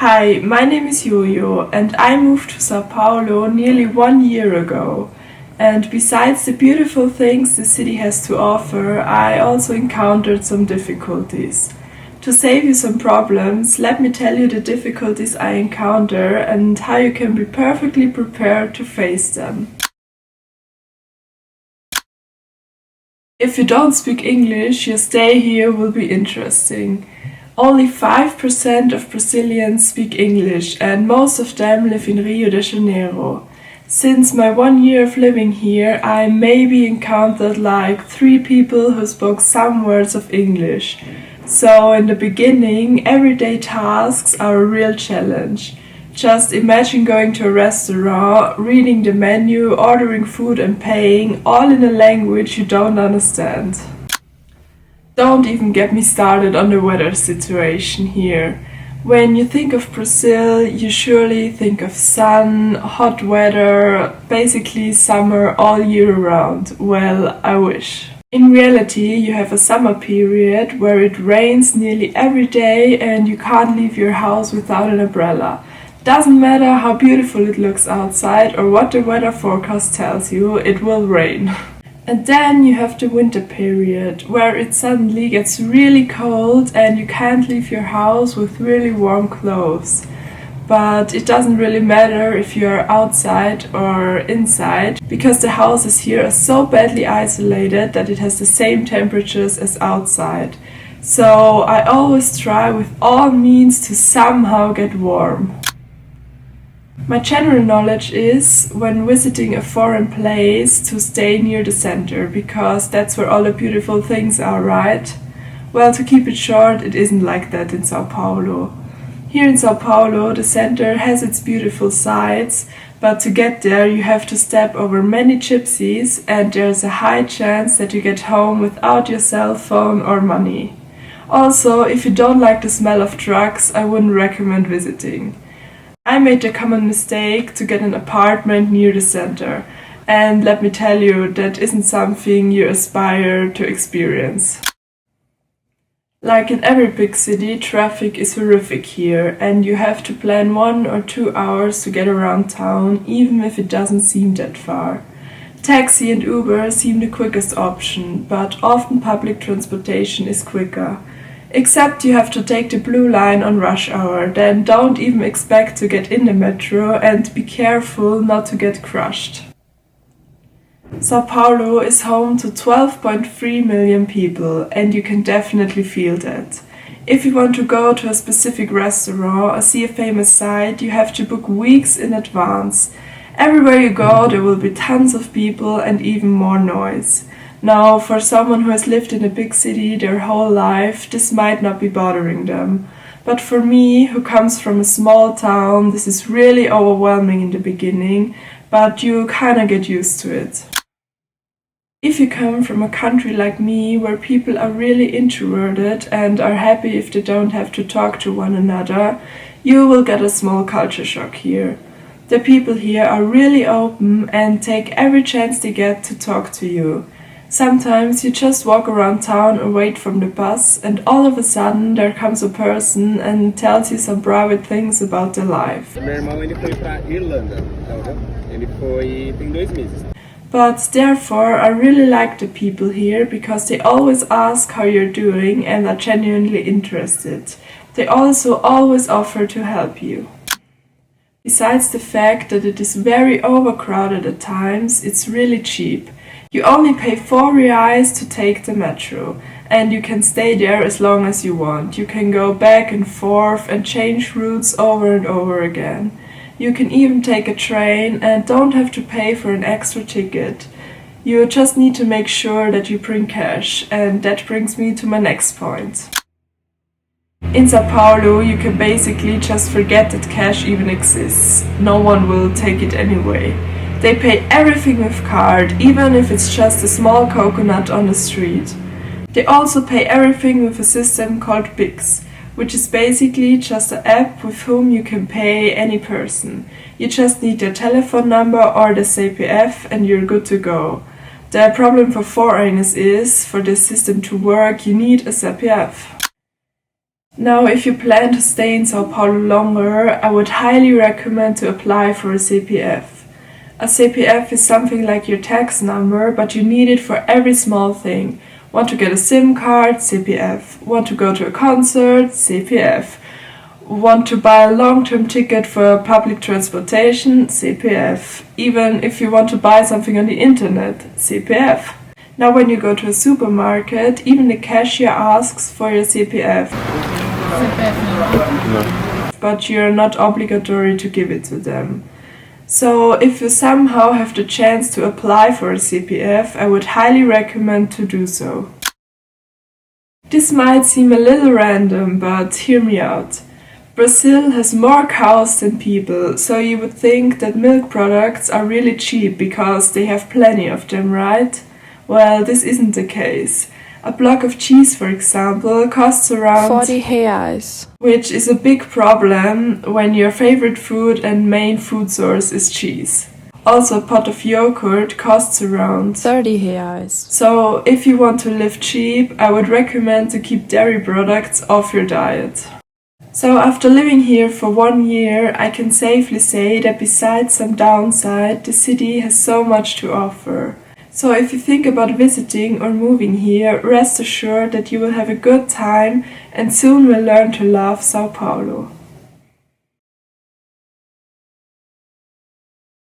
Hi, my name is Jojo and I moved to Sao Paulo nearly 1 year ago. And besides the beautiful things the city has to offer, I also encountered some difficulties. To save you some problems, let me tell you the difficulties I encounter and how you can be perfectly prepared to face them. If you don't speak English, your stay here will be interesting. Only 5% of Brazilians speak English and most of them live in Rio de Janeiro. Since my 1 year of living here, I maybe encountered like 3 people who spoke some words of English. So in the beginning, everyday tasks are a real challenge. Just imagine going to a restaurant, reading the menu, ordering food and paying, all in a language you don't understand. Don't even get me started on the weather situation here. When you think of Brazil, you surely think of sun, hot weather, basically summer all year round. Well, I wish. In reality, you have a summer period where it rains nearly every day and you can't leave your house without an umbrella. Doesn't matter how beautiful it looks outside or what the weather forecast tells you, it will rain. And then you have the winter period, where it suddenly gets really cold and you can't leave your house with really warm clothes. But it doesn't really matter if you're outside or inside, because the houses here are so badly isolated that it has the same temperatures as outside. So I always try with all means to somehow get warm. My general knowledge is, when visiting a foreign place, to stay near the center, because that's where all the beautiful things are, right? Well, to keep it short, it isn't like that in Sao Paulo. Here in Sao Paulo, the center has its beautiful sides, but to get there you have to step over many gypsies and there's a high chance that you get home without your cell phone or money. Also, if you don't like the smell of drugs, I wouldn't recommend visiting. I made the common mistake to get an apartment near the center, and let me tell you, that isn't something you aspire to experience. Like in every big city, traffic is horrific here, and you have to plan 1 or 2 hours to get around town, even if it doesn't seem that far. Taxi and Uber seem the quickest option, but often public transportation is quicker. Except you have to take the blue line on rush hour, then don't even expect to get in the metro and be careful not to get crushed. Sao Paulo is home to 12.3 million people and you can definitely feel that. If you want to go to a specific restaurant or see a famous site, you have to book weeks in advance. Everywhere you go there will be tons of people and even more noise. Now, for someone who has lived in a big city their whole life, this might not be bothering them. But for me, who comes from a small town, this is really overwhelming in the beginning, but you kinda get used to it. If you come from a country like me, where people are really introverted and are happy if they don't have to talk to one another, you will get a small culture shock here. The people here are really open and take every chance they get to talk to you. Sometimes you just walk around town or wait from the bus and all of a sudden there comes a person and tells you some private things about their life. Meu irmão ele foi pra Irlanda, ele foi tem 2 meses. But therefore I really like the people here because they always ask how you're doing and are genuinely interested. They also always offer to help you. Besides the fact that it is very overcrowded at times, it's really cheap. You only pay 4 reais to take the metro, and you can stay there as long as you want. You can go back and forth and change routes over and over again. You can even take a train and don't have to pay for an extra ticket. You just need to make sure that you bring cash, and that brings me to my next point. In Sao Paulo, you can basically just forget that cash even exists. No one will take it anyway. They pay everything with card, even if it's just a small coconut on the street. They also pay everything with a system called Pix, which is basically just an app with whom you can pay any person. You just need their telephone number or the CPF and you're good to go. The problem for foreigners is, for this system to work, you need a CPF. Now, if you plan to stay in Sao Paulo longer, I would highly recommend to apply for a CPF. A CPF is something like your tax number, but you need it for every small thing. Want to get a SIM card? CPF. Want to go to a concert? CPF. Want to buy a long-term ticket for public transportation? CPF. Even if you want to buy something on the internet? CPF. Now when you go to a supermarket, even the cashier asks for your CPF. But you're not obligatory to give it to them. So if you somehow have the chance to apply for a CPF, I would highly recommend to do so. This might seem a little random, but hear me out. Brazil has more cows than people, so you would think that milk products are really cheap because they have plenty of them, right? Well, this isn't the case. A block of cheese, for example, costs around 40 reais, which is a big problem when your favorite food and main food source is cheese. Also, a pot of yogurt costs around 30 reais. So, if you want to live cheap, I would recommend to keep dairy products off your diet. So, after living here for 1 year, I can safely say that besides some downside, the city has so much to offer. So if you think about visiting or moving here, rest assured that you will have a good time and soon will learn to love Sao Paulo.